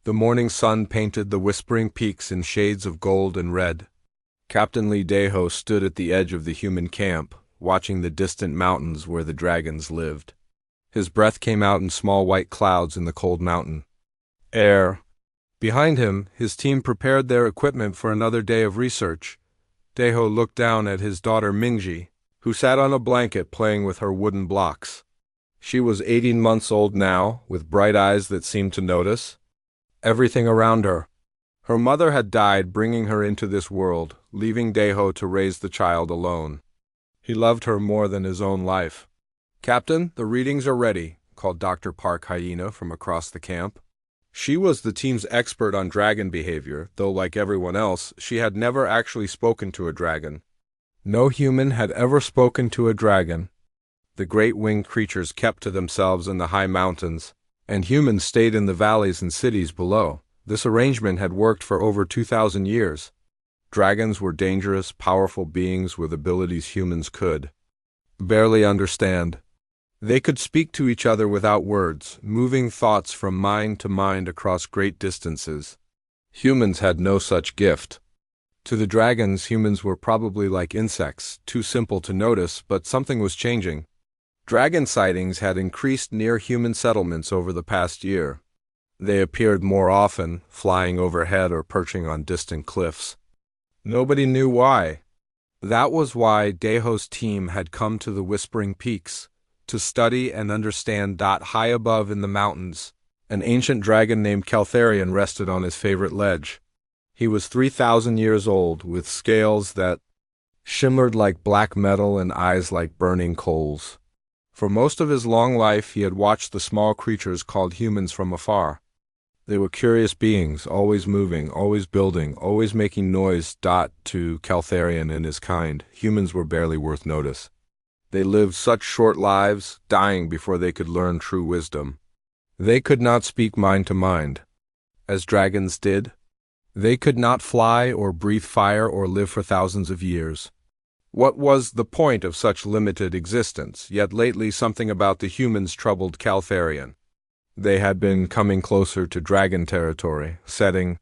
The morning sun painted the whispering peaks in shades of gold and red. Captain Lee Daho stood at the edge of the human camp, watching the distant mountains where the dragons lived. His breath came out in small white clouds in the cold mountain air. Behind him, his team prepared their equipment for another day of research. Daho looked down at his daughter Mingji, who sat on a blanket playing with her wooden blocks. She was 18 months old now, with bright eyes that seemed to notice everything around her. Her mother had died bringing her into this world, leaving Daho to raise the child alone. He loved her more than his own life. "Captain, the readings are ready," called Dr. Park Hyena from across the camp. She was the team's expert on dragon behavior, though like everyone else, she had never actually spoken to a dragon. No human had ever spoken to a dragon. The great winged creatures kept to themselves in the high mountains, and humans stayed in the valleys and cities below. This arrangement had worked for over 2,000 years. Dragons were dangerous, powerful beings with abilities humans could barely understand. They could speak to each other without words, moving thoughts from mind to mind across great distances. Humans had no such gift. To the dragons, humans were probably like insects, too simple to notice, but something was changing. Dragon sightings had increased near human settlements over the past year. They appeared more often, flying overhead or perching on distant cliffs. Nobody knew why. That was why Daho's team had come to the Whispering Peaks, to study and understand. High above in the mountains, an ancient dragon named Caltharion rested on his favorite ledge. He was 3,000 years old, with scales that shimmered like black metal and eyes like burning coals. For most of his long life he had watched the small creatures called humans from afar. They were curious beings, always moving, always building, always making noise. To Caltharion and his kind, humans were barely worth notice. They lived such short lives, dying before they could learn true wisdom. They could not speak mind to mind, as dragons did. They could not fly or breathe fire or live for thousands of years. What was the point of such limited existence? Yet lately something about the humans troubled Caltharion. They had been coming closer to dragon territory, setting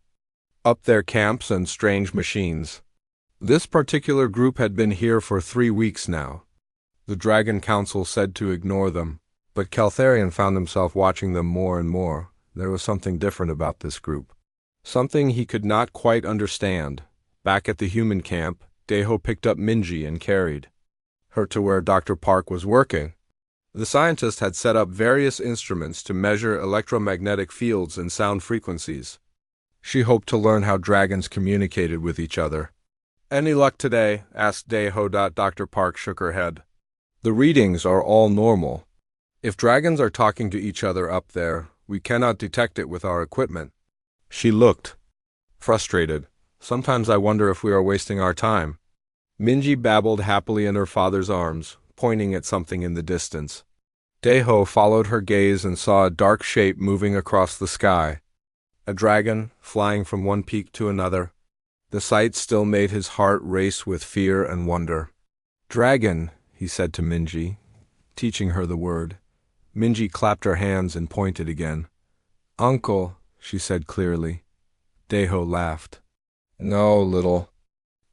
up their camps and strange machines. This particular group had been here for 3 weeks now. The Dragon Council said to ignore them, but Caltharion found himself watching them more and more. There was something different about this group. Something he could not quite understand. Back at the human camp, Daho picked up Minji and carried her to where Dr. Park was working. The scientist had set up various instruments to measure electromagnetic fields and sound frequencies. She hoped to learn how dragons communicated with each other. "Any luck today?" asked Daho. Dr. Park shook her head. "The readings are all normal. If dragons are talking to each other up there, we cannot detect it with our equipment." She looked frustrated. "Sometimes I wonder if we are wasting our time." Minji babbled happily in her father's arms, pointing at something in the distance. Daho followed her gaze and saw a dark shape moving across the sky. A dragon, flying from one peak to another. The sight still made his heart race with fear and wonder. "Dragon," he said to Minji, teaching her the word. Minji clapped her hands and pointed again. "Uncle," she said clearly. Daho laughed. "No, little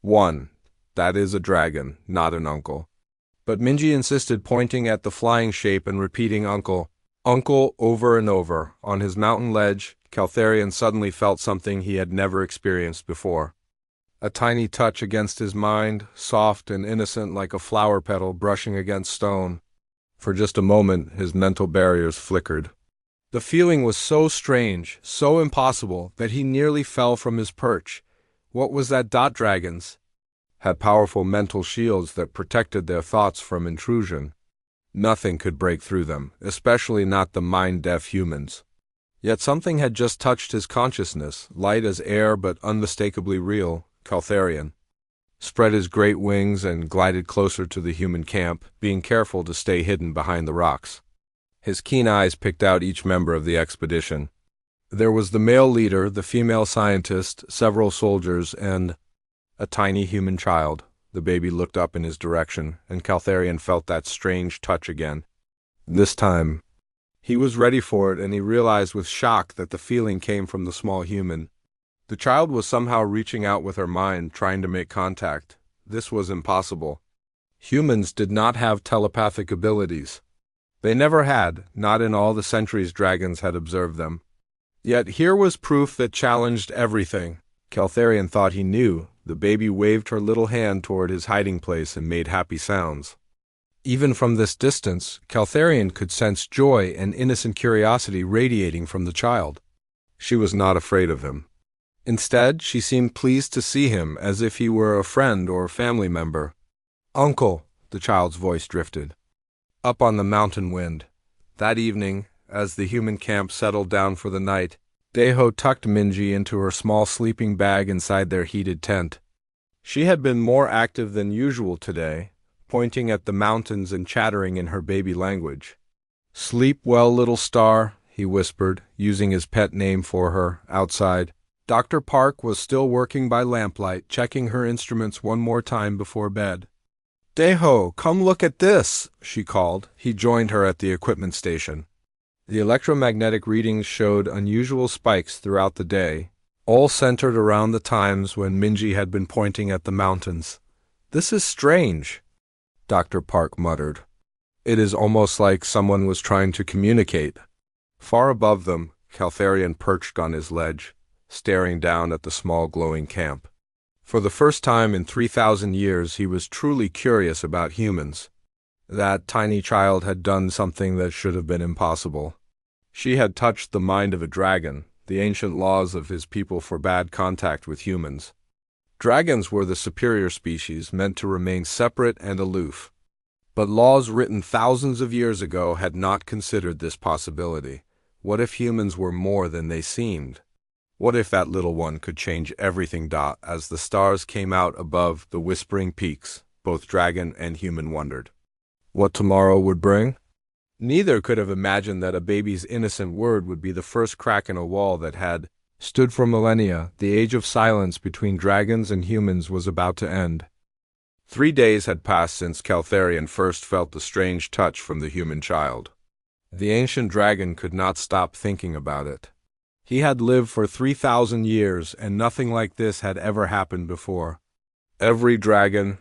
one. That is a dragon, not an uncle." But Minji insisted, pointing at the flying shape and repeating "uncle, uncle" over and over. On his mountain ledge, Caltharion suddenly felt something he had never experienced before. A tiny touch against his mind, soft and innocent like a flower petal brushing against stone. For just a moment, his mental barriers flickered. The feeling was so strange, so impossible, that he nearly fell from his perch. What was that? Dragons had powerful mental shields that protected their thoughts from intrusion. Nothing could break through them, especially not the mind-deaf humans. Yet something had just touched his consciousness, light as air but unmistakably real. Caltharion spread his great wings and glided closer to the human camp, being careful to stay hidden behind the rocks. His keen eyes picked out each member of the expedition. There was the male leader, the female scientist, several soldiers, and a tiny human child. The baby looked up in his direction, and Caltharion felt that strange touch again. This time, He was ready for it, and he realized with shock that the feeling came from the small human. The child was somehow reaching out with her mind, trying to make contact. This was impossible. Humans did not have telepathic abilities. They never had, not in all the centuries dragons had observed them. Yet here was proof that challenged everything. Caltharion thought he knew. The baby waved her little hand toward his hiding place and made happy sounds. Even from this distance, Caltharion could sense joy and innocent curiosity radiating from the child. She was not afraid of him. Instead, she seemed pleased to see him, as if he were a friend or family member. "Uncle," the child's voice drifted. Up on the mountain wind. That evening, as the human camp settled down for the night, Deho tucked Minji into her small sleeping bag inside their heated tent. She had been more active than usual today, pointing at the mountains and chattering in her baby language. "Sleep well, little star," he whispered, using his pet name for her, outside. Dr. Park was still working by lamplight, checking her instruments one more time before bed. "Deho, come look at this," she called. He joined her at the equipment station. The electromagnetic readings showed unusual spikes throughout the day, all centered around the times when Minji had been pointing at the mountains. "This is strange," Dr. Park muttered. "It is almost like someone was trying to communicate." Far above them, Caltharion perched on his ledge, staring down at the small glowing camp. For the first time in 3,000 years, he was truly curious about humans. That tiny child had done something that should have been impossible. She had touched the mind of a dragon. The ancient laws of his people forbade contact with humans. Dragons were the superior species, meant to remain separate and aloof. But laws written thousands of years ago had not considered this possibility. What if humans were more than they seemed? What if that little one could change everything? As the stars came out above the whispering peaks, both dragon and human wondered what tomorrow would bring. Neither could have imagined that a baby's innocent word would be the first crack in a wall that had stood for millennia. The age of silence between dragons and humans was about to end. 3 days had passed since Caltharion first felt the strange touch from the human child. The ancient dragon could not stop thinking about it. He had lived for 3,000 years, and nothing like this had ever happened before. Every dragon.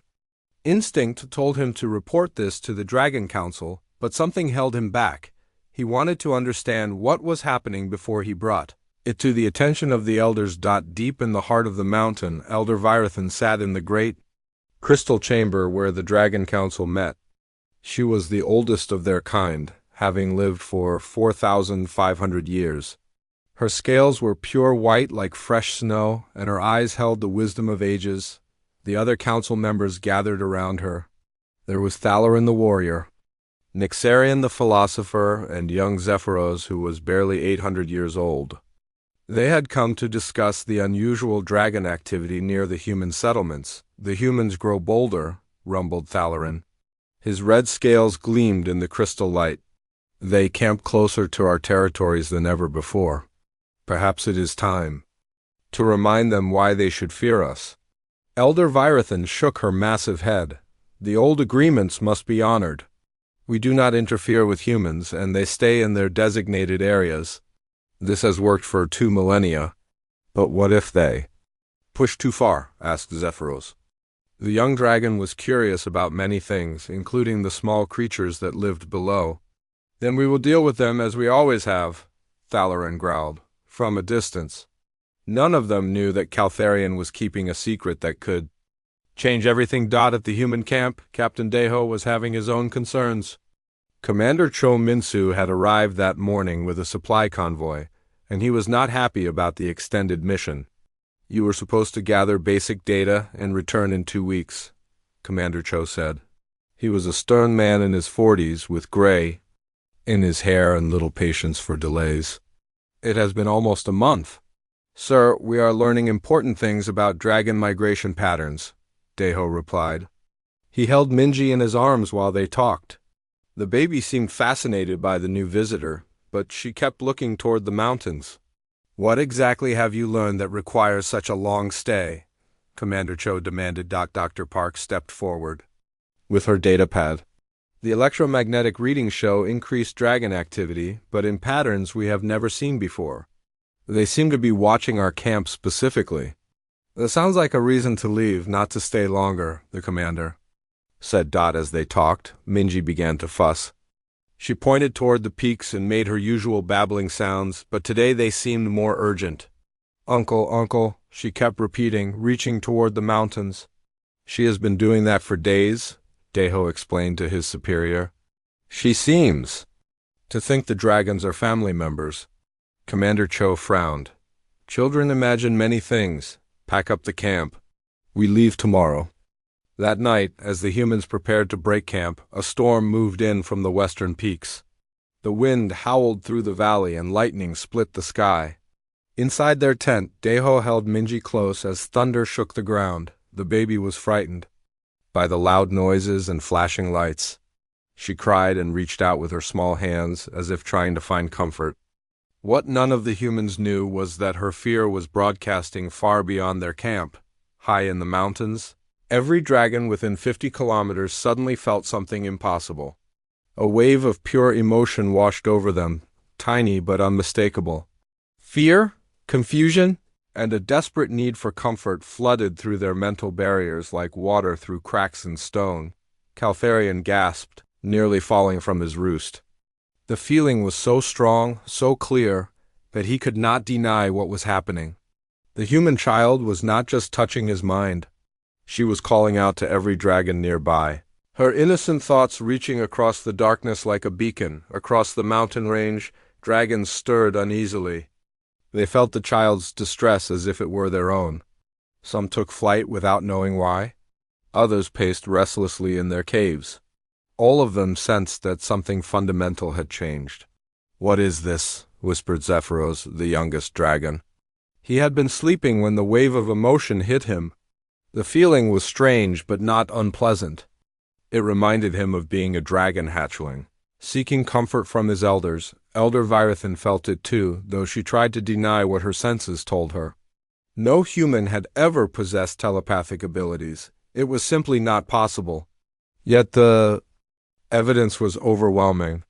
Instinct told him to report this to the Dragon Council, but something held him back. He wanted to understand what was happening before he brought it to the attention of the elders. Deep in the heart of the mountain, Elder Virathan sat in the great crystal chamber where the Dragon Council met. She was the oldest of their kind, having lived for 4,500 years. Her scales were pure white like fresh snow, and her eyes held the wisdom of ages. The other council members gathered around her. There was Thalarin the warrior, Nyxarion the philosopher, and young Zephyros, who was barely 800 years old. They had come to discuss the unusual dragon activity near the human settlements. "The humans grow bolder," rumbled Thalarin. His red scales gleamed in the crystal light. "They camp closer to our territories than ever before. Perhaps it is time to remind them why they should fear us." Elder Virathan shook her massive head. "The old agreements must be honored. We do not interfere with humans, and they stay in their designated areas. This has worked for 2 millennia. But what if they push too far?" asked Zephyros. The young dragon was curious about many things, including the small creatures that lived below. "Then we will deal with them as we always have," Thalarin growled, from a distance. None of them knew that Caltharion was keeping a secret that could change everything. At the human camp, Captain Deho was having his own concerns. Commander Cho Minsu had arrived that morning with a supply convoy, and he was not happy about the extended mission. "You were supposed to gather basic data and return in 2 weeks, Commander Cho said. He was a stern man in his 40s, with gray in his hair and little patience for delays. "It has been almost a month. Sir, we are learning important things about dragon migration patterns," Deho replied. He held Minji in his arms while they talked. The baby seemed fascinated by the new visitor, but she kept looking toward the mountains. "What exactly have you learned that requires such a long stay?" Commander Cho demanded. Dr. Park stepped forward with her datapad. The electromagnetic readings show increased dragon activity, but in patterns we have never seen before. They seem to be watching our camp specifically. That sounds like a reason to leave, not to stay longer, the commander said. Dot as they talked, Minji began to fuss. She pointed toward the peaks and made her usual babbling sounds, but today they seemed more urgent. Uncle, uncle, she kept repeating, reaching toward the mountains. She has been doing that for days, Daeho explained to his superior. She seems to think the dragons are family members. Commander Cho frowned. Children imagine many things. Pack up the camp. We leave tomorrow. That night, as the humans prepared to break camp, a storm moved in from the western peaks. The wind howled through the valley and lightning split the sky. Inside their tent, Daeho held Minji close as thunder shook the ground. The baby was frightened by the loud noises and flashing lights. She cried and reached out with her small hands, as if trying to find comfort. What none of the humans knew was that her fear was broadcasting far beyond their camp. High in the mountains, every dragon within 50 kilometers suddenly felt something impossible. A wave of pure emotion washed over them, tiny but unmistakable. Fear, confusion, and a desperate need for comfort flooded through their mental barriers like water through cracks in stone. Caltharion gasped, nearly falling from his roost. The feeling was so strong, so clear, that he could not deny what was happening. The human child was not just touching his mind. She was calling out to every dragon nearby. Her innocent thoughts reaching across the darkness like a beacon. Across the mountain range, dragons stirred uneasily. They felt the child's distress as if it were their own. Some took flight without knowing why. Others paced restlessly in their caves. All of them sensed that something fundamental had changed. What is this? Whispered Zephyros, the youngest dragon. He had been sleeping when the wave of emotion hit him. The feeling was strange but not unpleasant. It reminded him of being a dragon hatchling. Seeking comfort from his elders, Elder Virathan felt it too, though she tried to deny what her senses told her. No human had ever possessed telepathic abilities. It was simply not possible. Yet the evidence was overwhelming.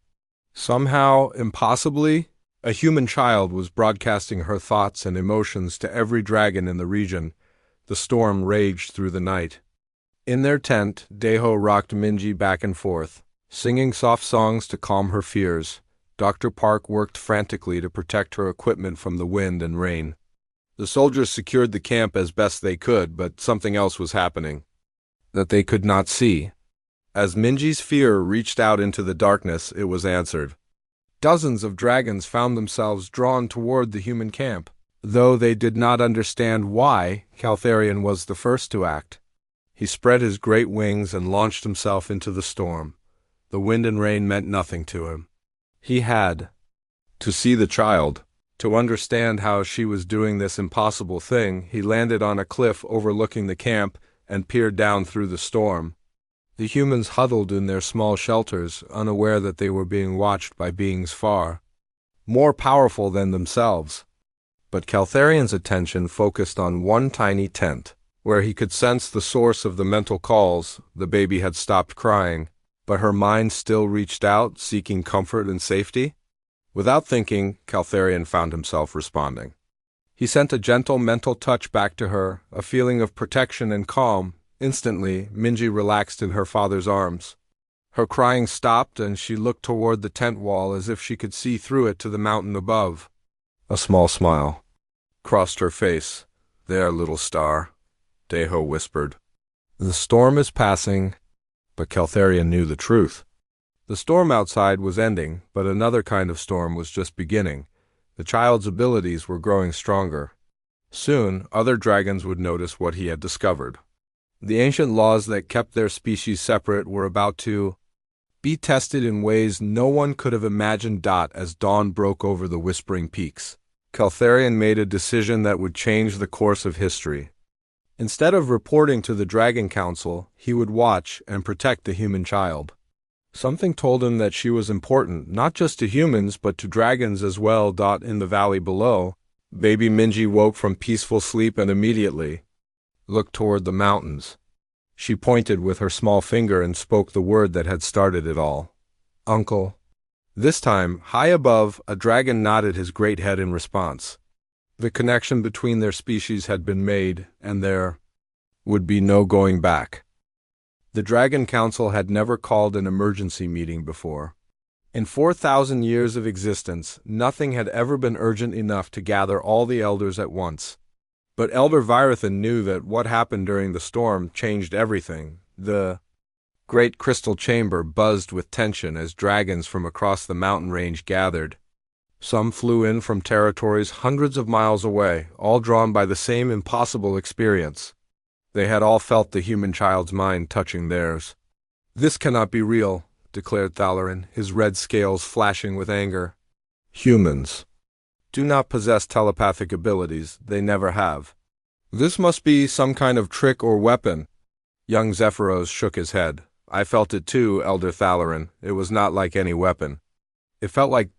Somehow, impossibly, a human child was broadcasting her thoughts and emotions to every dragon in the region. The storm raged through the night. In their tent, Daeho rocked Minji back and forth, singing soft songs to calm her fears. Dr. Park worked frantically to protect her equipment from the wind and rain. The soldiers secured the camp as best they could, but something else was happening that they could not see. As Minji's fear reached out into the darkness, it was answered. Dozens of dragons found themselves drawn toward the human camp. Though they did not understand why, Caltharion was the first to act. He spread his great wings and launched himself into the storm. The wind and rain meant nothing to him. He had to see the child. To understand how she was doing this impossible thing, he landed on a cliff overlooking the camp and peered down through the storm. The humans huddled in their small shelters, unaware that they were being watched by beings far more powerful than themselves. But Caltharion's attention focused on one tiny tent, where he could sense the source of the mental calls. The baby had stopped crying, but her mind still reached out, seeking comfort and safety. Without thinking, Caltharion found himself responding. He sent a gentle mental touch back to her, a feeling of protection and calm. Instantly, Minji relaxed in her father's arms. Her crying stopped, and she looked toward the tent wall as if she could see through it to the mountain above. A small smile crossed her face. There, little star, Daeho whispered. The storm is passing, but Caltharion knew the truth. The storm outside was ending, but another kind of storm was just beginning. The child's abilities were growing stronger. Soon, other dragons would notice what he had discovered. The ancient laws that kept their species separate were about to be tested in ways no one could have imagined. As dawn broke over the whispering peaks, Caltharion made a decision that would change the course of history. Instead of reporting to the Dragon Council, he would watch and protect the human child. Something told him that she was important, not just to humans, but to dragons as well. In the valley below, baby Minji woke from peaceful sleep and immediately looked toward the mountains. She pointed with her small finger and spoke the word that had started it all. Uncle. This time, high above, a dragon nodded his great head in response. The connection between their species had been made, and there would be no going back. The Dragon Council had never called an emergency meeting before. In 4,000 years of existence, nothing had ever been urgent enough to gather all the elders at once. But Elder Virathan knew that what happened during the storm changed everything. The great crystal chamber buzzed with tension as dragons from across the mountain range gathered. Some flew in from territories hundreds of miles away, all drawn by the same impossible experience. They had all felt the human child's mind touching theirs. "This cannot be real," declared Thalarin, his red scales flashing with anger. "Humans do not possess telepathic abilities. They never have. This must be some kind of trick or weapon." Young Zephyros shook his head. "I felt it too, Elder Thalarin. It was not like any weapon. It felt like ...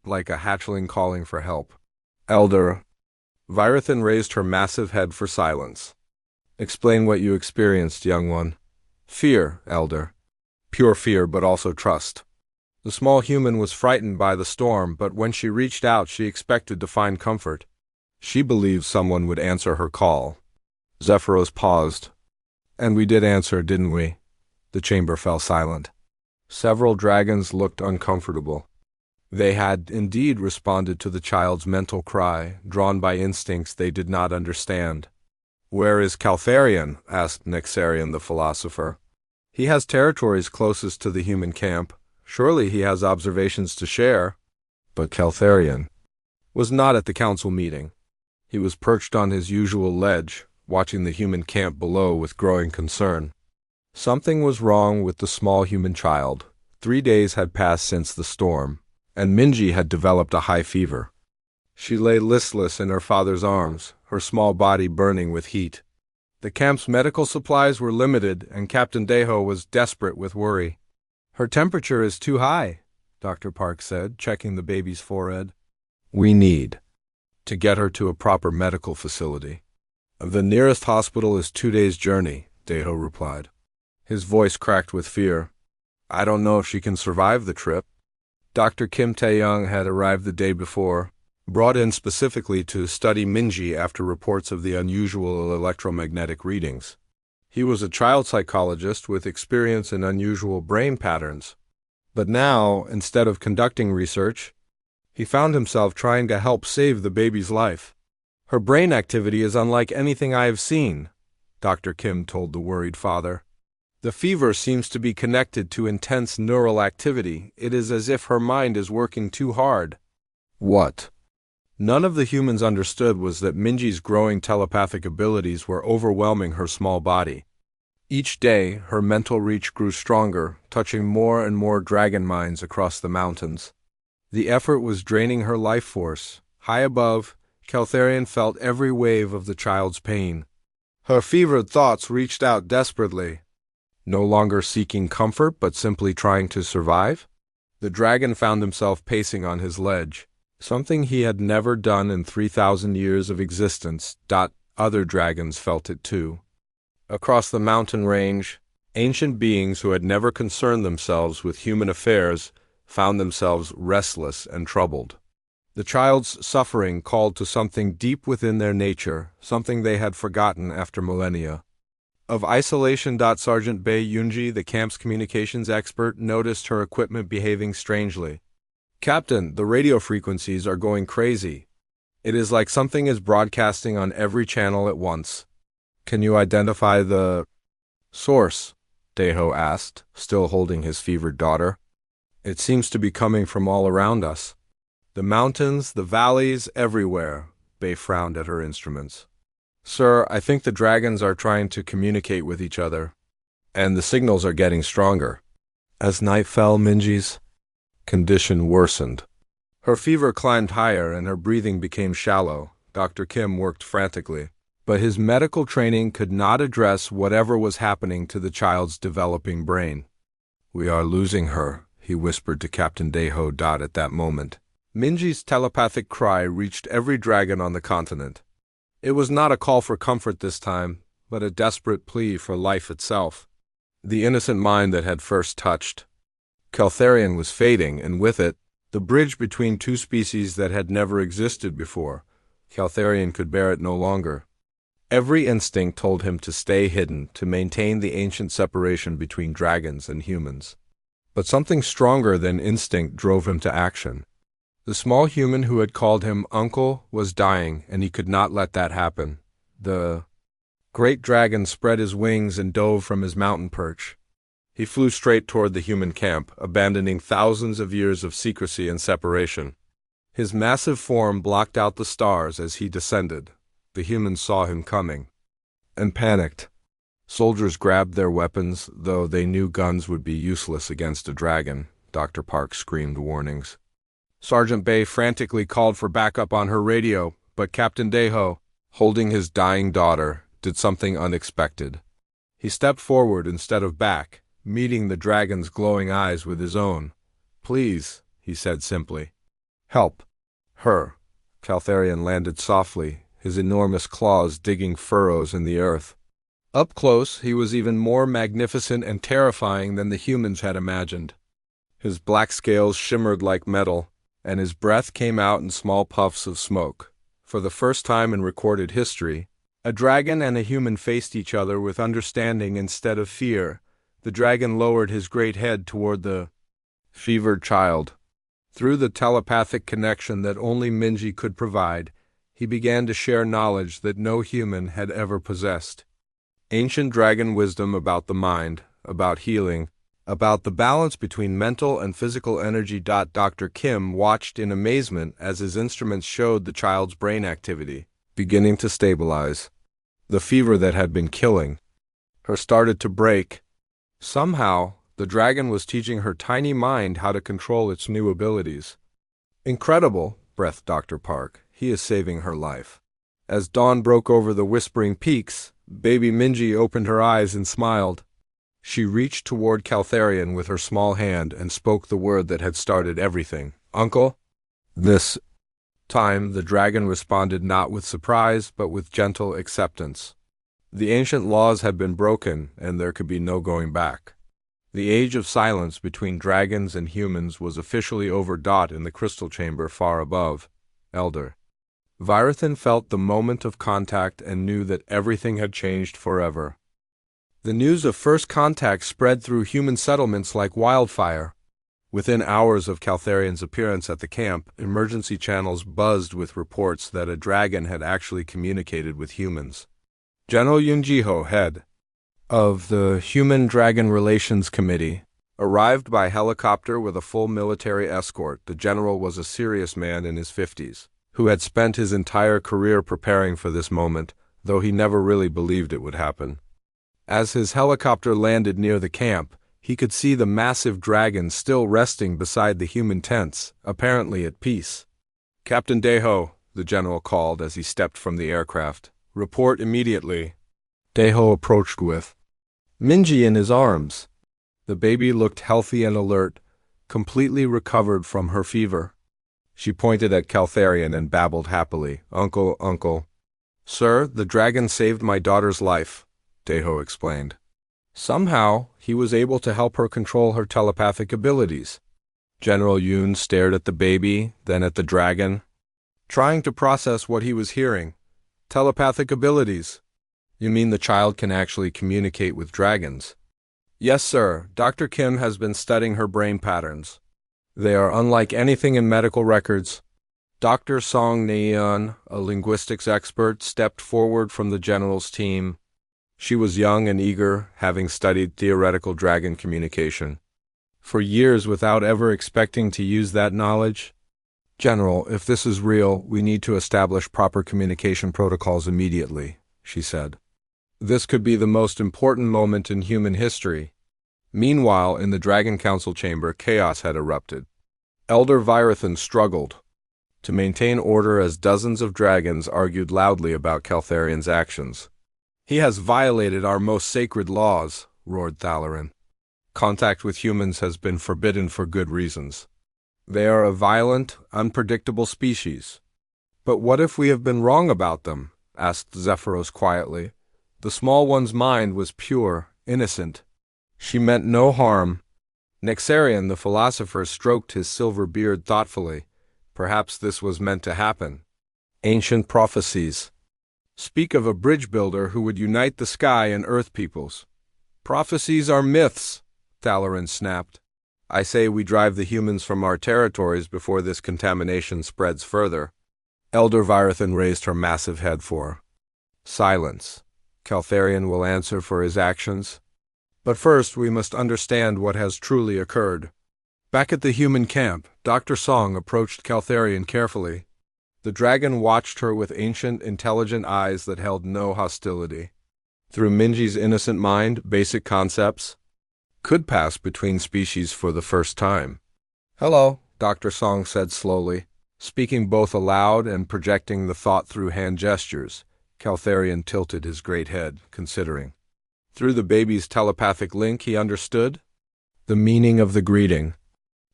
like a hatchling calling for help." "Elder." Virathan raised her massive head for silence. "Explain what you experienced, young one." "Fear, Elder. Pure fear, but also trust. The small human was frightened by the storm, but when she reached out, she expected to find comfort. She believed someone would answer her call." Zephyros paused. "And we did answer, didn't we?" The chamber fell silent. Several dragons looked uncomfortable. They had indeed responded to the child's mental cry, drawn by instincts they did not understand. "Where is Caltharion?" asked Nexarion the philosopher. "He has territories closest to the human camp. Surely he has observations to share." But Caltharion was not at the council meeting. He was perched on his usual ledge, watching the human camp below with growing concern. Something was wrong with the small human child. 3 days had passed since the storm, and Minji had developed a high fever. She lay listless in her father's arms, her small body burning with heat. The camp's medical supplies were limited, and Captain Deho was desperate with worry. "Her temperature is too high," Dr. Park said, checking the baby's forehead. "We need to get her to a proper medical facility." "The nearest hospital is 2 days' journey," Deho replied. His voice cracked with fear. "I don't know if she can survive the trip." Dr. Kim Tae-young had arrived the day before, brought in specifically to study Minji after reports of the unusual electromagnetic readings. He was a child psychologist with experience in unusual brain patterns. But now, instead of conducting research, he found himself trying to help save the baby's life. "Her brain activity is unlike anything I have seen," Dr. Kim told the worried father. "The fever seems to be connected to intense neural activity. It is as if her mind is working too hard." What none of the humans understood was that Minji's growing telepathic abilities were overwhelming her small body. Each day, her mental reach grew stronger, touching more and more dragon minds across the mountains. The effort was draining her life force. High above, Caltharion felt every wave of the child's pain. Her fevered thoughts reached out desperately. No longer seeking comfort, but simply trying to survive? The dragon found himself pacing on his ledge, something he had never done in 3,000 years of existence. Other dragons felt it too. Across the mountain range, ancient beings who had never concerned themselves with human affairs found themselves restless and troubled. The child's suffering called to something deep within their nature, something they had forgotten after millennia. Of isolation. Sergeant Bae Yunji, the camp's communications expert, noticed her equipment behaving strangely. "Captain, the radio frequencies are going crazy. It is like something is broadcasting on every channel at once." "Can you identify the source?" Deho asked, still holding his fevered daughter. "It seems to be coming from all around us. The mountains, the valleys, everywhere." Bae frowned at her instruments. "Sir, I think the dragons are trying to communicate with each other, and the signals are getting stronger." As night fell, Minji's condition worsened. Her fever climbed higher and her breathing became shallow. Dr. Kim worked frantically, but his medical training could not address whatever was happening to the child's developing brain. "We are losing her," he whispered to Captain Deho. At that moment, Minji's telepathic cry reached every dragon on the continent. It was not a call for comfort this time, but a desperate plea for life itself. The innocent mind that had first touched Caltharian was fading, and with it, the bridge between two species that had never existed before. Caltharian could bear it no longer. Every instinct told him to stay hidden, to maintain the ancient separation between dragons and humans. But something stronger than instinct drove him to action. The small human who had called him uncle was dying, and he could not let that happen. The great dragon spread his wings and dove from his mountain perch. He flew straight toward the human camp, abandoning thousands of years of secrecy and separation. His massive form blocked out the stars as he descended. The humans saw him coming and panicked. Soldiers grabbed their weapons, though they knew guns would be useless against a dragon. Dr. Park screamed warnings. Sergeant Bay frantically called for backup on her radio, but Captain Deho, holding his dying daughter, did something unexpected. He stepped forward instead of back, meeting the dragon's glowing eyes with his own. "Please," he said simply. "Help her." Caltharian landed softly, his enormous claws digging furrows in the earth. Up close, he was even more magnificent and terrifying than the humans had imagined. His black scales shimmered like metal, and his breath came out in small puffs of smoke. For the first time in recorded history, a dragon and a human faced each other with understanding instead of fear. The dragon lowered his great head toward the fevered child. Through the telepathic connection that only Minji could provide, he began to share knowledge that no human had ever possessed. Ancient dragon wisdom about the mind, about healing, about the balance between mental and physical energy. Dr. Kim watched in amazement as his instruments showed the child's brain activity beginning to stabilize. The fever that had been killing her started to break. Somehow, the dragon was teaching her tiny mind how to control its new abilities. "Incredible," breathed Dr. Park. "He is saving her life." As dawn broke over the whispering peaks, baby Minji opened her eyes and smiled. She reached toward Caltharian with her small hand and spoke the word that had started everything. "Uncle?" This time, the dragon responded not with surprise, but with gentle acceptance. The ancient laws had been broken, and there could be no going back. The age of silence between dragons and humans was officially over. In the crystal chamber far above, Elder Virathan felt the moment of contact and knew that everything had changed forever. The news of first contact spread through human settlements like wildfire. Within hours of Caltharian's appearance at the camp, emergency channels buzzed with reports that a dragon had actually communicated with humans. General Yunjiho, head of the Human-Dragon Relations Committee, arrived by helicopter with a full military escort. The general was a serious man in his 50s, who had spent his entire career preparing for this moment, though he never really believed it would happen. As his helicopter landed near the camp, he could see the massive dragon still resting beside the human tents, apparently at peace. "Captain Deho," the general called as he stepped from the aircraft. "Report immediately." Deho approached with Minji in his arms. The baby looked healthy and alert, completely recovered from her fever. She pointed at Caltharian and babbled happily. "Uncle, uncle." "Sir, the dragon saved my daughter's life," Deho explained. Somehow, he was able to help her control her telepathic abilities. General Yoon stared at the baby, then at the dragon, trying to process what he was hearing. "Telepathic abilities? You mean the child can actually communicate with dragons?" "Yes, sir. Dr. Kim has been studying her brain patterns. They are unlike anything in medical records." Dr. Song Neon, a linguistics expert, stepped forward from the general's team. She was young and eager, having studied theoretical dragon communication for years without ever expecting to use that knowledge. "General, if this is real, we need to establish proper communication protocols immediately," she said. This could be the most important moment in human history. Meanwhile, in the Dragon Council chamber, chaos had erupted. Elder Virathan struggled to maintain order as dozens of dragons argued loudly about Caltharian's actions. "He has violated our most sacred laws," roared Thalarin. "Contact with humans has been forbidden for good reasons. They are a violent, unpredictable species." "But what if we have been wrong about them?" asked Zephyros quietly. The small one's mind was pure, innocent. She meant no harm. Nexarian, the philosopher, stroked his silver beard thoughtfully. Perhaps this was meant to happen. Ancient prophecies speak of a bridge builder who would unite the sky and earth peoples. Prophecies are myths, Thalarin snapped. I say we drive the humans from our territories before this contamination spreads further. Elder Virathan raised her massive head for silence. Caltharian will answer for his actions. But first we must understand what has truly occurred. Back at the human camp, Dr. Song approached Caltharian carefully. The dragon watched her with ancient, intelligent eyes that held no hostility. Through Minji's innocent mind, basic concepts could pass between species for the first time. Hello, Dr. Song said slowly, speaking both aloud and projecting the thought through hand gestures. Caltharian tilted his great head, considering. Through the baby's telepathic link, he understood the meaning of the greeting.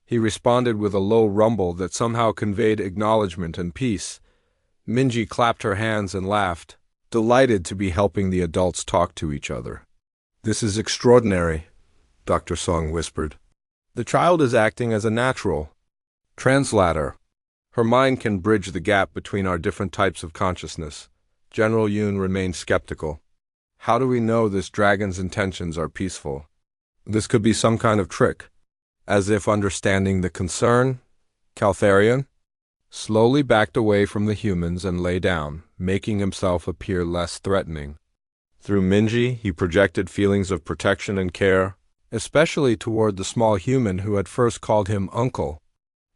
He responded with a low rumble that somehow conveyed acknowledgement and peace. Minji clapped her hands and laughed, delighted to be helping the adults talk to each other. This is extraordinary, Dr. Song whispered. The child is acting as a natural translator. Her mind can bridge the gap between our different types of consciousness. General Yoon remained skeptical. How do we know this dragon's intentions are peaceful? This could be some kind of trick. As if understanding the concern, Caltharian slowly backed away from the humans and lay down, making himself appear less threatening. Through Minji, he projected feelings of protection and care, especially toward the small human who had first called him uncle.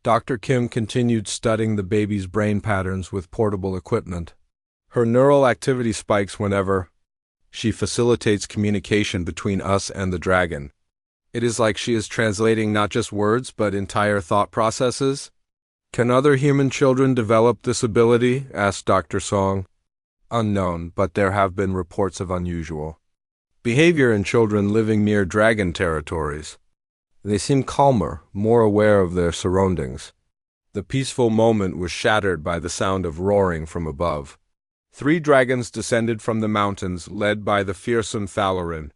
Dr. Kim continued studying the baby's brain patterns with portable equipment. Her neural activity spikes whenever she facilitates communication between us and the dragon. It is like she is translating not just words, but entire thought processes. Can other human children develop this ability? Asked Dr. Song. Unknown, but there have been reports of unusual behavior in children living near dragon territories. They seem calmer, more aware of their surroundings. The peaceful moment was shattered by the sound of roaring from above. 3 dragons descended from the mountains, led by the fearsome Thalarin.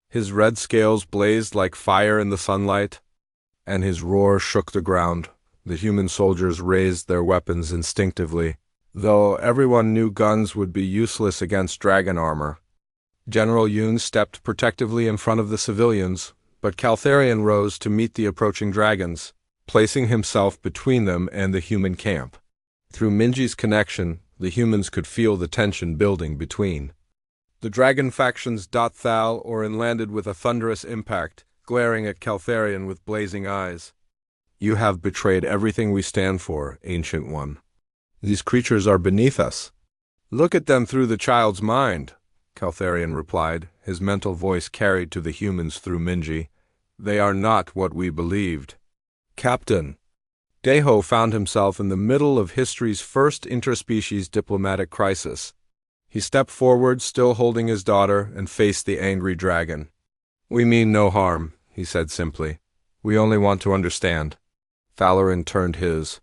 His red scales blazed like fire in the sunlight, and his roar shook the ground. The human soldiers raised their weapons instinctively, though everyone knew guns would be useless against dragon armor. General Yoon stepped protectively in front of the civilians, but Caltharian rose to meet the approaching dragons, placing himself between them and the human camp. Through Minji's connection, the humans could feel the tension building between the dragon factions. Thal Orin landed with a thunderous impact, glaring at Caltharian with blazing eyes. You have betrayed everything we stand for, Ancient One. These creatures are beneath us. Look at them through the child's mind, Caltharian replied, his mental voice carried to the humans through Minji. They are not what we believed. Captain Deho found himself in the middle of history's first interspecies diplomatic crisis. He stepped forward, still holding his daughter, and faced the angry dragon. We mean no harm, he said simply. We only want to understand. Thalarin turned his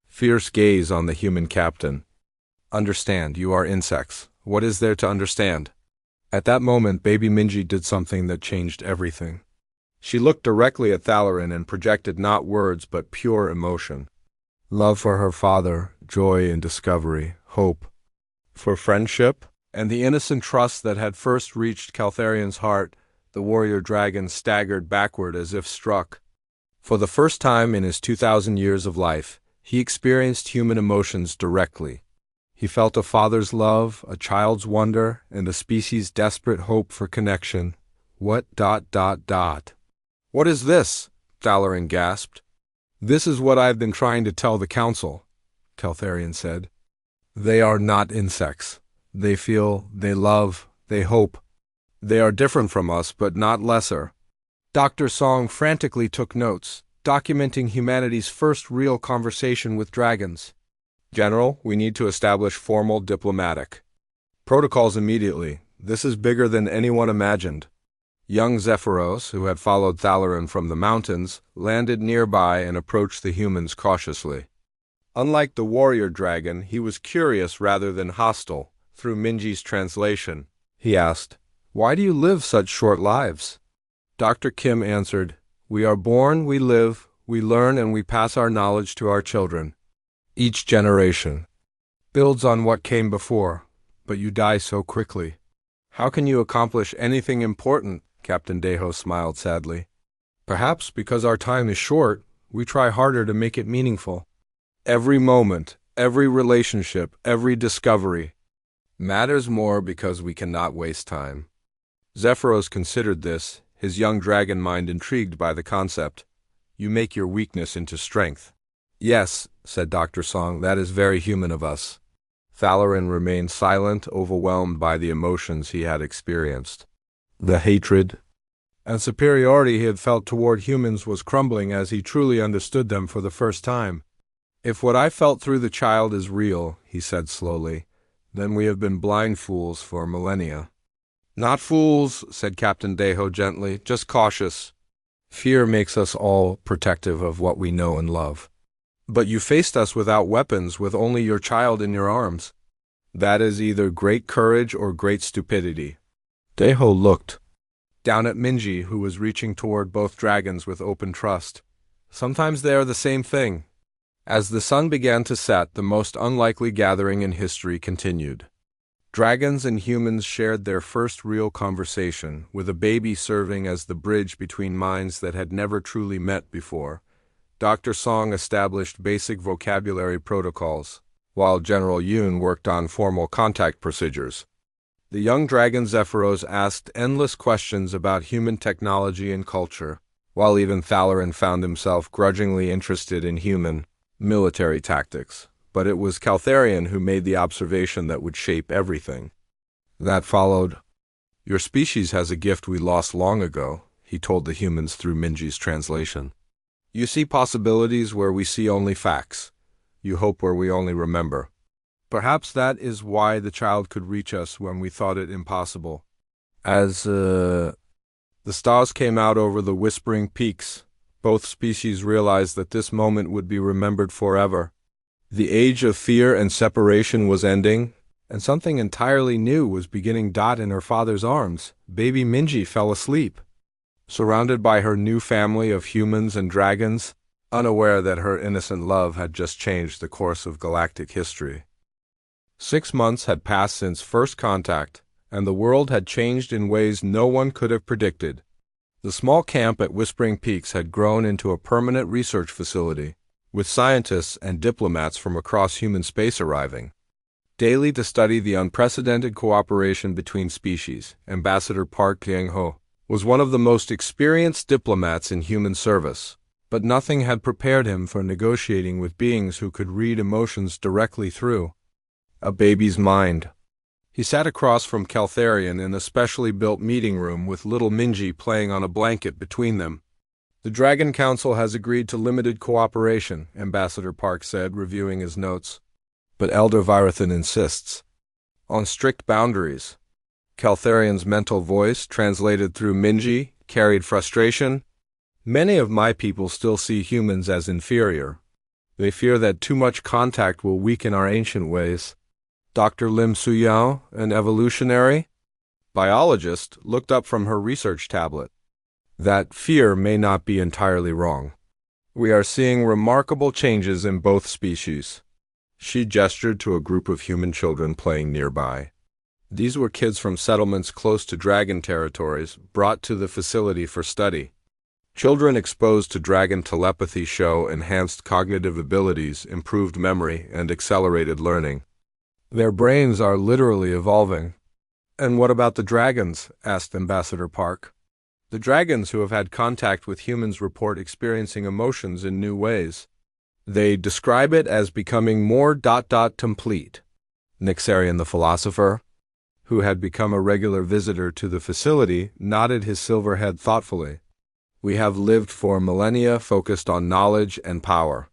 fierce gaze on the human captain. Understand, you are insects. What is there to understand? At that moment, baby Minji did something that changed everything. She looked directly at Thalarin and projected not words but pure emotion. Love for her father, joy in discovery, hope for friendship, and the innocent trust that had first reached Caltharian's heart. The warrior dragon staggered backward as if struck. For the first time in his 2,000 years of life, he experienced human emotions directly. He felt a father's love, a child's wonder, and a species' desperate hope for connection. What? What is this? Thalarin gasped. This is what I've been trying to tell the council, Caltharian said. They are not insects. They feel, they love, they hope. They are different from us, but not lesser. Dr. Song frantically took notes, documenting humanity's first real conversation with dragons. General, we need to establish formal diplomatic protocols immediately. This is bigger than anyone imagined. Young Zephyros, who had followed Thalarin from the mountains, landed nearby and approached the humans cautiously. Unlike the warrior dragon, he was curious rather than hostile. Through Minji's translation, he asked. "Why do you live such short lives?" Dr. Kim answered, "We are born, we live, we learn, and we pass our knowledge to our children. Each generation builds on what came before, but you die so quickly. How can you accomplish anything important?" Captain Deho smiled sadly. "Perhaps because our time is short, we try harder to make it meaningful. Every moment, every relationship, every discovery matters more because we cannot waste time." Zephyros considered this, his young dragon mind intrigued by the concept. "You make your weakness into strength." "Yes," said Dr. Song, "that is very human of us." Thalarin remained silent, overwhelmed by the emotions he had experienced. The hatred and superiority he had felt toward humans was crumbling as he truly understood them for the first time. "If what I felt through the child is real," he said slowly, "then we have been blind fools for millennia." "Not fools," said Captain Deho gently, "just cautious. Fear makes us all protective of what we know and love." "But you faced us without weapons, with only your child in your arms." "That is either great courage or great stupidity." Deho looked down at Minji, who was reaching toward both dragons with open trust. "Sometimes they are the same thing." As the sun began to set, the most unlikely gathering in history continued. Dragons and humans shared their first real conversation, with a baby serving as the bridge between minds that had never truly met before. Dr. Song established basic vocabulary protocols, while General Yoon worked on formal contact procedures. The young dragon Zephyros asked endless questions about human technology and culture, while even Thalarin found himself grudgingly interested in human military tactics. But it was Caltharion who made the observation that would shape everything. That followed. "Your species has a gift we lost long ago," he told the humans through Minji's translation. "You see possibilities where we see only facts. You hope where we only remember. Perhaps that is why the child could reach us when we thought it impossible." As the stars came out over the whispering peaks, both species realized that this moment would be remembered forever. The age of fear and separation was ending, and something entirely new was beginning. In her father's arms, baby Minji fell asleep, surrounded by her new family of humans and dragons, unaware that her innocent love had just changed the course of galactic history. 6 months had passed since first contact, and the world had changed in ways no one could have predicted. The small camp at Whispering Peaks had grown into a permanent research facility, with scientists and diplomats from across human space arriving daily to study the unprecedented cooperation between species. Ambassador Park Kyung-ho was one of the most experienced diplomats in human service, but nothing had prepared him for negotiating with beings who could read emotions directly through a baby's mind. He sat across from Caltharion in a specially built meeting room with little Minji playing on a blanket between them. "The Dragon Council has agreed to limited cooperation," Ambassador Park said, reviewing his notes. "But Elder Virathan insists on strict boundaries." Caltharion's mental voice, translated through Minji, carried frustration. "Many of my people still see humans as inferior. They fear that too much contact will weaken our ancient ways." Dr. Lim Suyao, an evolutionary biologist, looked up from her research tablet. "That fear may not be entirely wrong. We are seeing remarkable changes in both species." She gestured to a group of human children playing nearby. These were kids from settlements close to dragon territories, brought to the facility for study. Children exposed to dragon telepathy show enhanced cognitive abilities, improved memory, and accelerated learning. Their brains are literally evolving. "And what about the dragons?" asked Ambassador Park. "The dragons who have had contact with humans report experiencing emotions in new ways. They describe it as becoming more complete." Nixarian the philosopher, who had become a regular visitor to the facility, nodded his silver head thoughtfully. "We have lived for millennia focused on knowledge and power.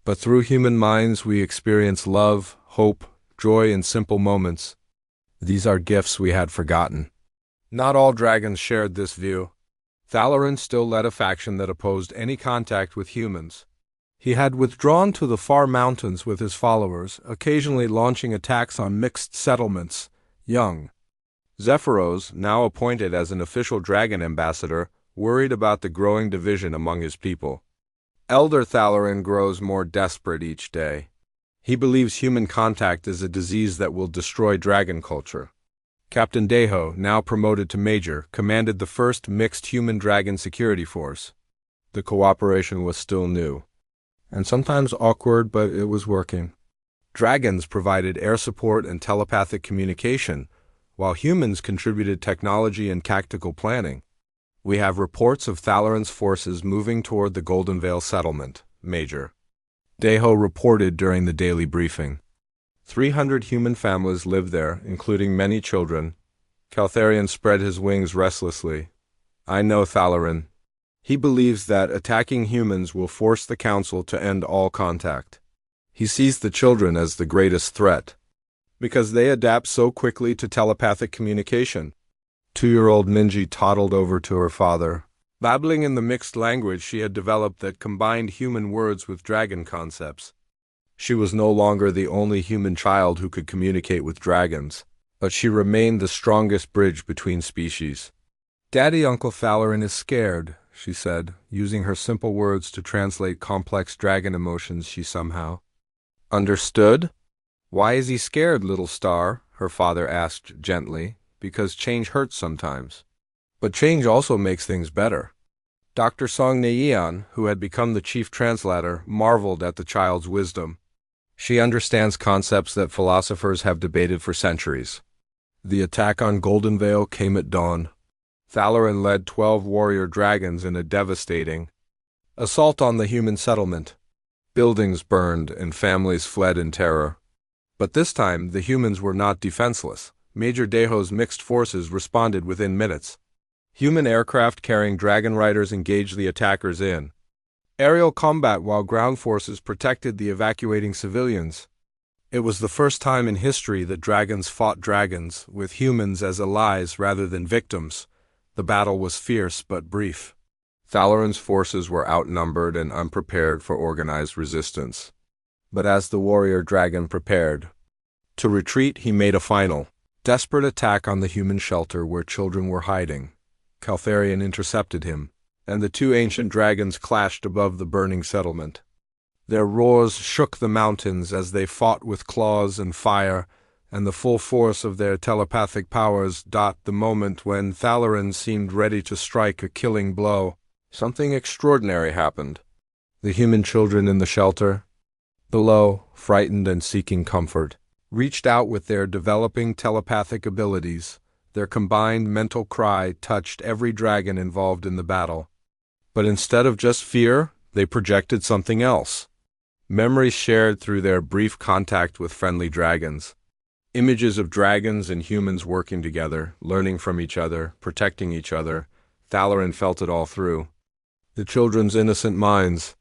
But through human minds we experience love, hope, joy in simple moments. These are gifts we had forgotten." Not all dragons shared this view. Thalarin still led a faction that opposed any contact with humans. He had withdrawn to the far mountains with his followers, occasionally launching attacks on mixed settlements, young Zephyros, now appointed as an official dragon ambassador, worried about the growing division among his people. Elder Thalarin grows more desperate each day. He believes human contact is a disease that will destroy dragon culture. Captain Deho, now promoted to Major, commanded the first mixed human-dragon security force. The cooperation was still new, and sometimes awkward, but it was working. Dragons provided air support and telepathic communication, while humans contributed technology and tactical planning. We have reports of Thalarin's forces moving toward the Golden Vale settlement, Major. Deho reported during the daily briefing. 300 human families live there, including many children. Caltharian spread his wings restlessly. I know Thalarin. He believes that attacking humans will force the Council to end all contact. He sees the children as the greatest threat, because they adapt so quickly to telepathic communication. 2-year-old Minji toddled over to her father, babbling in the mixed language she had developed that combined human words with dragon concepts. She was no longer the only human child who could communicate with dragons, but she remained the strongest bridge between species. Daddy, Uncle Thalarin is scared, she said, using her simple words to translate complex dragon emotions she somehow understood. Why is he scared, little star? Her father asked gently. Because change hurts sometimes. But change also makes things better. Dr. Song Neian, who had become the chief translator, marveled at the child's wisdom. She understands concepts that philosophers have debated for centuries. The attack on Golden Vale came at dawn. Thalarin led 12 warrior dragons in a devastating assault on the human settlement. Buildings burned and families fled in terror. But this time, the humans were not defenseless. Major Deho's mixed forces responded within minutes. Human aircraft carrying dragon riders engaged the attackers in aerial combat while ground forces protected the evacuating civilians. It was the first time in history that dragons fought dragons, with humans as allies rather than victims. The battle was fierce but brief. Thalarin's forces were outnumbered and unprepared for organized resistance. But as the warrior dragon prepared to retreat, he made a final desperate attack on the human shelter where children were hiding. Caltharian intercepted him, and the 2 ancient dragons clashed above the burning settlement. Their roars shook the mountains as they fought with claws and fire, and the full force of their telepathic powers. The moment when Thalarin seemed ready to strike a killing blow, something extraordinary happened. The human children in the shelter, below, frightened and seeking comfort, reached out with their developing telepathic abilities. Their combined mental cry touched every dragon involved in the battle. But instead of just fear, they projected something else. Memories shared through their brief contact with friendly dragons. Images of dragons and humans working together, learning from each other, protecting each other. Thalarin felt it all through the children's innocent minds.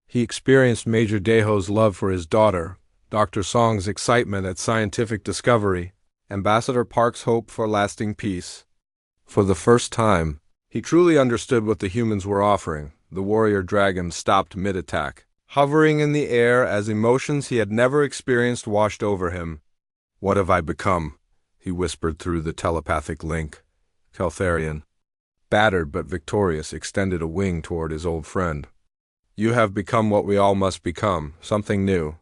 He experienced Major Deho's love for his daughter, Dr. Song's excitement at scientific discovery, Ambassador Park's hope for lasting peace. For the first time, he truly understood what the humans were offering. The warrior dragon stopped mid-attack, hovering in the air as emotions he had never experienced washed over him. What have I become? He whispered through the telepathic link. Caltharian, battered but victorious, extended a wing toward his old friend. You have become what we all must become, something new.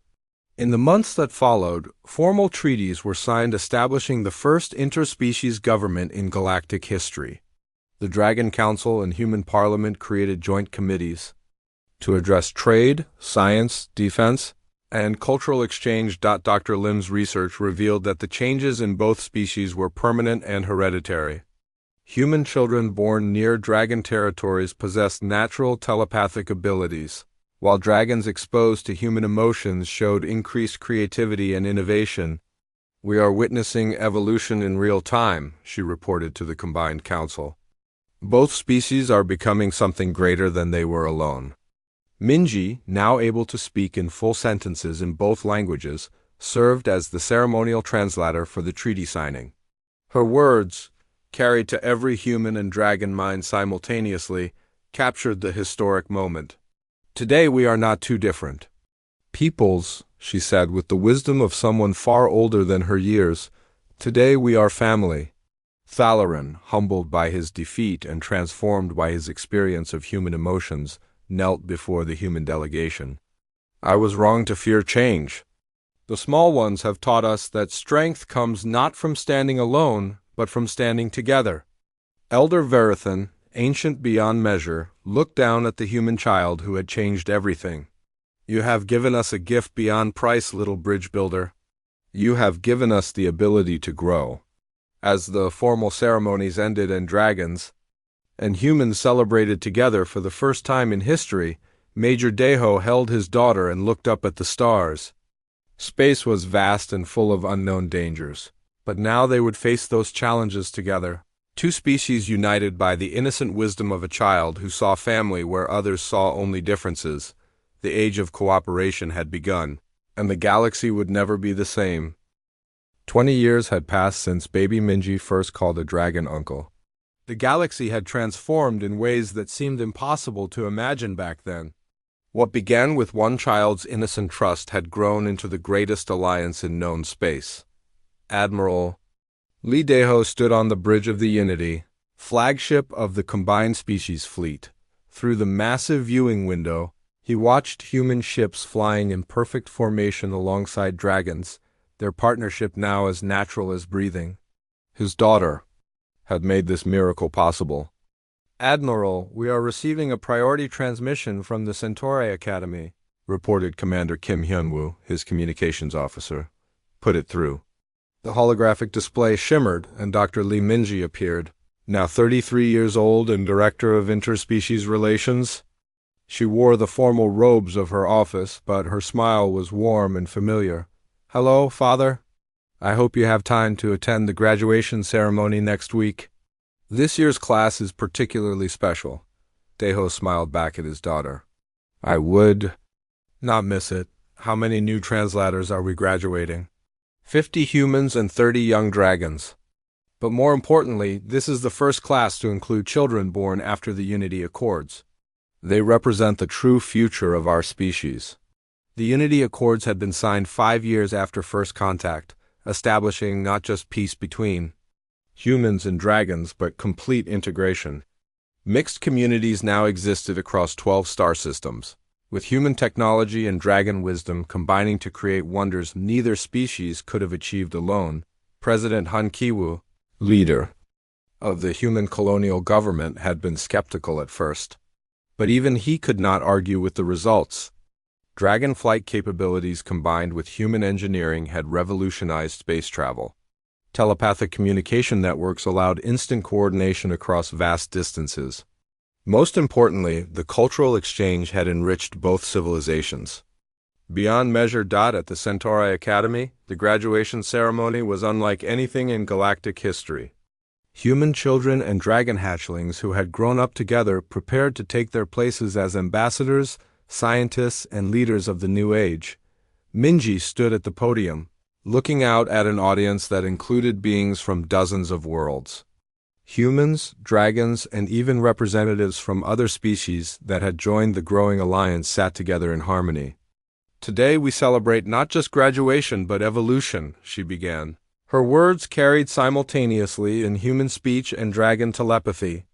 In the months that followed, formal treaties were signed establishing the first interspecies government in galactic history. The Dragon Council and Human Parliament created joint committees to address trade, science, defense, and cultural exchange. Dr. Lim's research revealed that the changes in both species were permanent and hereditary. Human children born near dragon territories possessed natural telepathic abilities, while dragons exposed to human emotions showed increased creativity and innovation. We are witnessing evolution in real time, she reported to the combined council. Both species are becoming something greater than they were alone. Minji, now able to speak in full sentences in both languages, served as the ceremonial translator for the treaty signing. Her words, carried to every human and dragon mind simultaneously, captured the historic moment. Today we are not too different. Peoples, she said with the wisdom of someone far older than her years, today we are family. Thalarin, humbled by his defeat and transformed by his experience of human emotions, knelt before the human delegation. I was wrong to fear change. The small ones have taught us that strength comes not from standing alone, but from standing together. Elder Verithan, ancient beyond measure, looked down at the human child who had changed everything. You have given us a gift beyond price, little bridge builder. You have given us the ability to grow. As the formal ceremonies ended and dragons and humans celebrated together for the first time in history, Major Deho held his daughter and looked up at the stars. Space was vast and full of unknown dangers, but now they would face those challenges together. Two species united by the innocent wisdom of a child who saw family where others saw only differences. The age of cooperation had begun, and the galaxy would never be the same. 20 years had passed since baby Minji first called a dragon uncle. The galaxy had transformed in ways that seemed impossible to imagine back then. What began with one child's innocent trust had grown into the greatest alliance in known space. Admiral Lee Deho stood on the bridge of the Unity, flagship of the combined species fleet. Through the massive viewing window, he watched human ships flying in perfect formation alongside dragons, their partnership now as natural as breathing. His daughter had made this miracle possible. Admiral, we are receiving a priority transmission from the Centauri Academy, reported Commander Kim Hyunwoo, his communications officer. Put it through. The holographic display shimmered, and Dr. Lee Minji appeared, now 33 years old and Director of Interspecies Relations. She wore the formal robes of her office, but her smile was warm and familiar. Hello, Father. I hope you have time to attend the graduation ceremony next week. This year's class is particularly special. Deho smiled back at his daughter. I would not miss it. How many new translators are we graduating? 50 humans and 30 young dragons. But more importantly, this is the first class to include children born after the Unity Accords. They represent the true future of our species. The Unity Accords had been signed 5 years after first contact, establishing not just peace between humans and dragons, but complete integration. Mixed communities now existed across 12 star systems, with human technology and dragon wisdom combining to create wonders neither species could have achieved alone. President Han Kiwoo, leader of the human colonial government, had been skeptical at first. But even he could not argue with the results. Dragon flight capabilities combined with human engineering had revolutionized space travel. Telepathic communication networks allowed instant coordination across vast distances. Most importantly, the cultural exchange had enriched both civilizations. Beyond measure. At the Centauri Academy, the graduation ceremony was unlike anything in galactic history. Human children and dragon hatchlings who had grown up together prepared to take their places as ambassadors, scientists, and leaders of the new age. Minji stood at the podium, looking out at an audience that included beings from dozens of worlds. Humans, dragons, and even representatives from other species that had joined the growing alliance sat together in harmony. Today we celebrate not just graduation but evolution, she began. Her words carried simultaneously in human speech and dragon telepathy.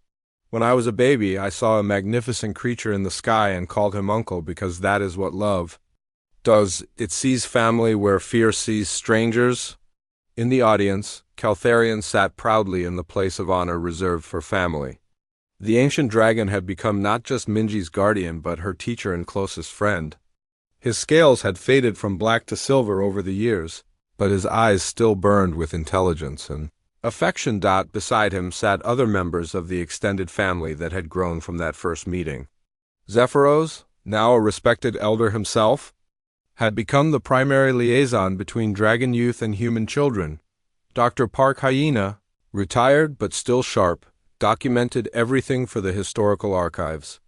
When I was a baby, I saw a magnificent creature in the sky and called him uncle because that is what love does. It sees family where fear sees strangers. In the audience, Caltharian sat proudly in the place of honor reserved for family. The ancient dragon had become not just Minji's guardian but her teacher and closest friend. His scales had faded from black to silver over the years, but his eyes still burned with intelligence and affection. Beside him sat other members of the extended family that had grown from that first meeting. Zephyros, now a respected elder himself, had become the primary liaison between dragon youth and human children. Dr. Park Hyena, retired but still sharp, documented everything for the historical archives.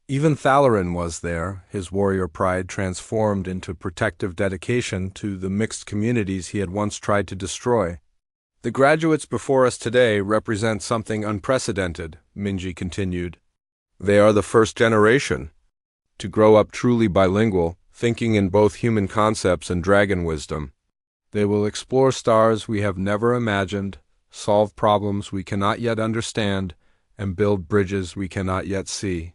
Even Thalarin was there, his warrior pride transformed into protective dedication to the mixed communities he had once tried to destroy. The graduates before us today represent something unprecedented, Minji continued. They are the first generation to grow up truly bilingual, thinking in both human concepts and dragon wisdom. They will explore stars we have never imagined, solve problems we cannot yet understand, and build bridges we cannot yet see.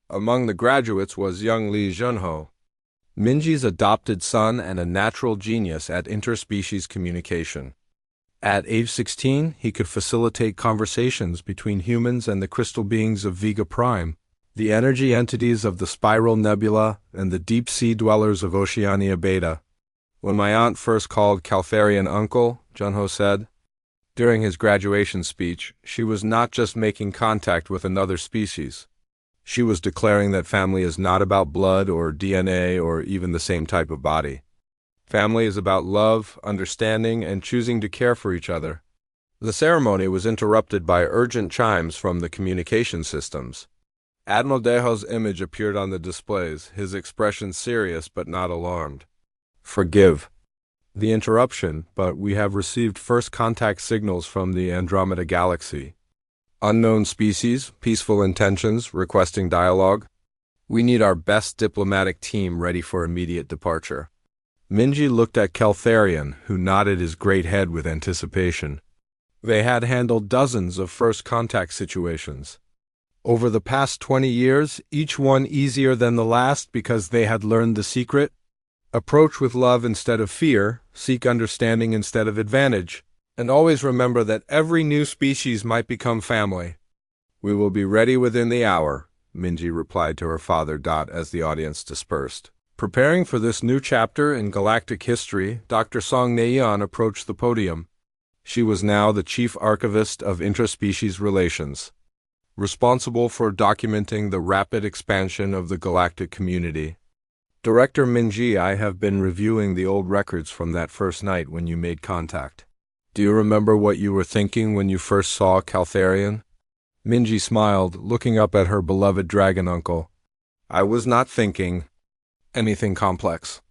Among the graduates was young Lee Junho, Minji's adopted son and a natural genius at interspecies communication. At age 16, he could facilitate conversations between humans and the crystal beings of Vega Prime, the energy entities of the Spiral Nebula and the deep-sea dwellers of Oceania Beta. When my aunt first called Caltharian uncle, Junho said, during his graduation speech, she was not just making contact with another species. She was declaring that family is not about blood or DNA or even the same type of body. Family is about love, understanding, and choosing to care for each other. The ceremony was interrupted by urgent chimes from the communication systems. Admiral Deho's image appeared on the displays, his expression serious but not alarmed. Forgive the interruption, but we have received first contact signals from the Andromeda Galaxy. Unknown species, peaceful intentions, requesting dialogue. We need our best diplomatic team ready for immediate departure. Minji looked at Caltharian, who nodded his great head with anticipation. They had handled dozens of first contact situations. Over the past 20 years, each one easier than the last because they had learned the secret. Approach with love instead of fear, seek understanding instead of advantage, and always remember that every new species might become family. We will be ready within the hour, Minji replied to her father. As the audience dispersed. Preparing for this new chapter in galactic history, Dr. Song Neian approached the podium. She was now the chief archivist of interspecies relations, responsible for documenting the rapid expansion of the galactic community. Director Minji, I have been reviewing the old records from that first night when you made contact. Do you remember what you were thinking when you first saw Caltharian? Minji smiled, looking up at her beloved dragon uncle. I was not thinking anything complex.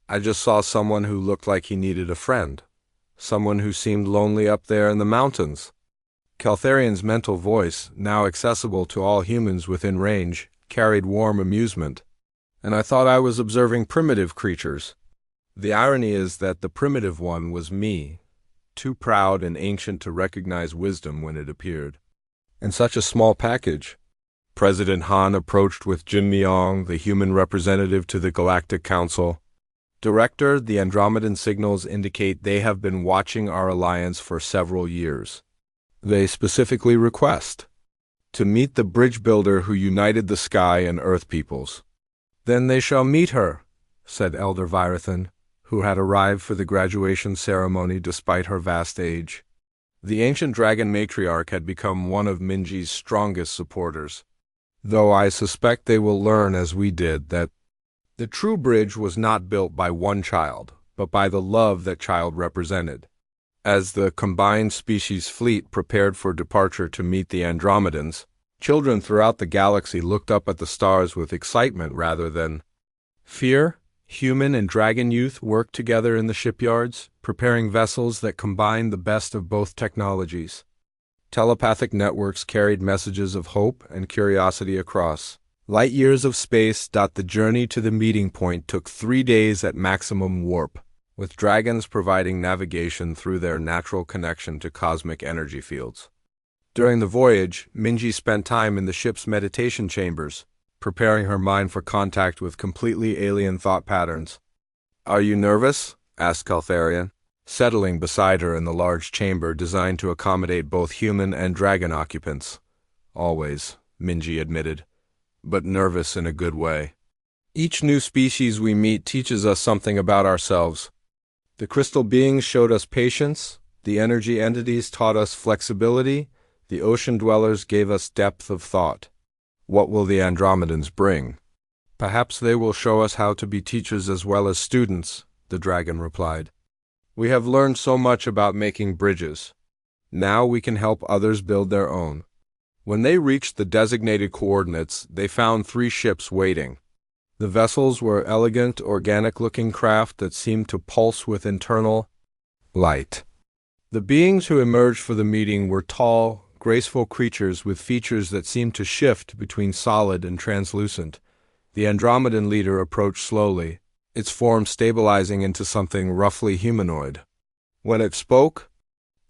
I just saw someone who looked like he needed a friend. Someone who seemed lonely up there in the mountains. Caltharian's mental voice, now accessible to all humans within range, carried warm amusement. And I thought I was observing primitive creatures. The irony is that the primitive one was me, too proud and ancient to recognize wisdom when it appeared. And such a small package. President Han approached with Jin Myong, the human representative to the Galactic Council. Director, the Andromedan signals indicate they have been watching our alliance for several years. They specifically request to meet the bridge builder who united the sky and earth peoples. Then they shall meet her, said Elder Virathan, who had arrived for the graduation ceremony despite her vast age. The ancient dragon matriarch had become one of Minji's strongest supporters, though I suspect they will learn as we did that the true bridge was not built by one child, but by the love that child represented. As the combined species fleet prepared for departure to meet the Andromedans, children throughout the galaxy looked up at the stars with excitement rather than fear. Human and dragon youth worked together in the shipyards, preparing vessels that combined the best of both technologies. Telepathic networks carried messages of hope and curiosity across light years of space. The journey to the meeting point took 3 days at maximum warp, with dragons providing navigation through their natural connection to cosmic energy fields. During the voyage, Minji spent time in the ship's meditation chambers, preparing her mind for contact with completely alien thought patterns. Are you nervous? Asked Caltharian, settling beside her in the large chamber designed to accommodate both human and dragon occupants. Always, Minji admitted, but nervous in a good way. Each new species we meet teaches us something about ourselves. The crystal beings showed us patience, the energy entities taught us flexibility, the ocean dwellers gave us depth of thought. What will the Andromedans bring? Perhaps they will show us how to be teachers as well as students, the dragon replied. We have learned so much about making bridges. Now we can help others build their own. When they reached the designated coordinates, they found 3 ships waiting. The vessels were elegant, organic-looking craft that seemed to pulse with internal light. The beings who emerged for the meeting were tall, graceful creatures with features that seemed to shift between solid and translucent. The Andromedan leader approached slowly, its form stabilizing into something roughly humanoid. When it spoke,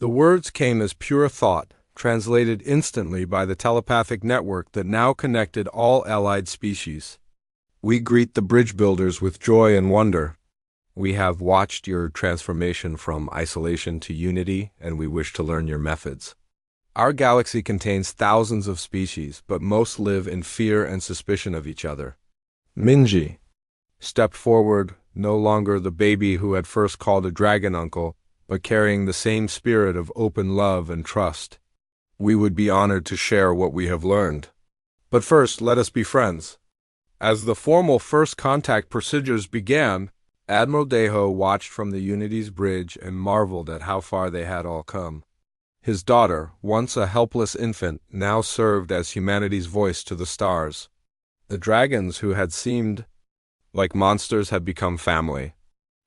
The words came as pure thought, translated instantly by the telepathic network that now connected all allied species. We greet the bridge builders with joy and wonder. We have watched your transformation from isolation to unity, and we wish to learn your methods. Our galaxy contains thousands of species, but most live in fear and suspicion of each other. Minji stepped forward, no longer the baby who had first called a dragon uncle, but carrying the same spirit of open love and trust. We would be honored to share what we have learned. But first, let us be friends. As the formal first contact procedures began, Admiral Deho watched from the Unity's bridge and marveled at how far they had all come. His daughter, once a helpless infant, now served as humanity's voice to the stars. The dragons who had seemed like monsters had become family.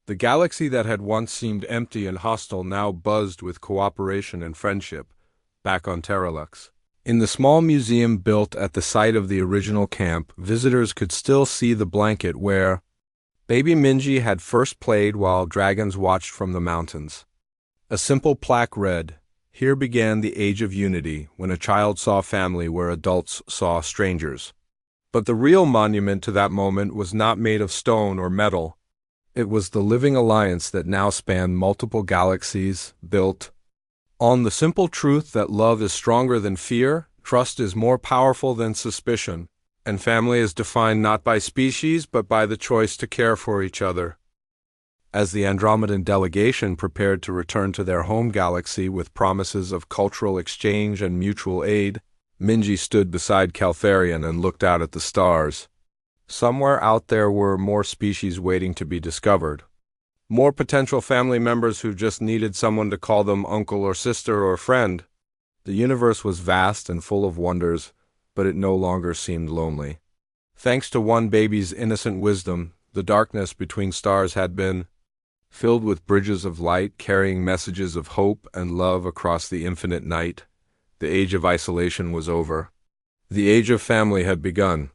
The galaxy that had once seemed empty and hostile now buzzed with cooperation and friendship, back on Terralux. In the small museum built at the site of the original camp, visitors could still see the blanket where baby Minji had first played while dragons watched from the mountains. A simple plaque read, "Here began the Age of Unity, when a child saw family where adults saw strangers." But the real monument to that moment was not made of stone or metal. It was the living alliance that now spanned multiple galaxies, built on the simple truth that love is stronger than fear, trust is more powerful than suspicion, and family is defined not by species but by the choice to care for each other. As the Andromedan delegation prepared to return to their home galaxy with promises of cultural exchange and mutual aid, Minji stood beside Caltharian and looked out at the stars. Somewhere out there were more species waiting to be discovered. More potential family members who just needed someone to call them uncle or sister or friend. The universe was vast and full of wonders, but it no longer seemed lonely. Thanks to one baby's innocent wisdom, the darkness between stars had been filled with bridges of light carrying messages of hope and love across the infinite night. The age of isolation was over. The age of family had begun.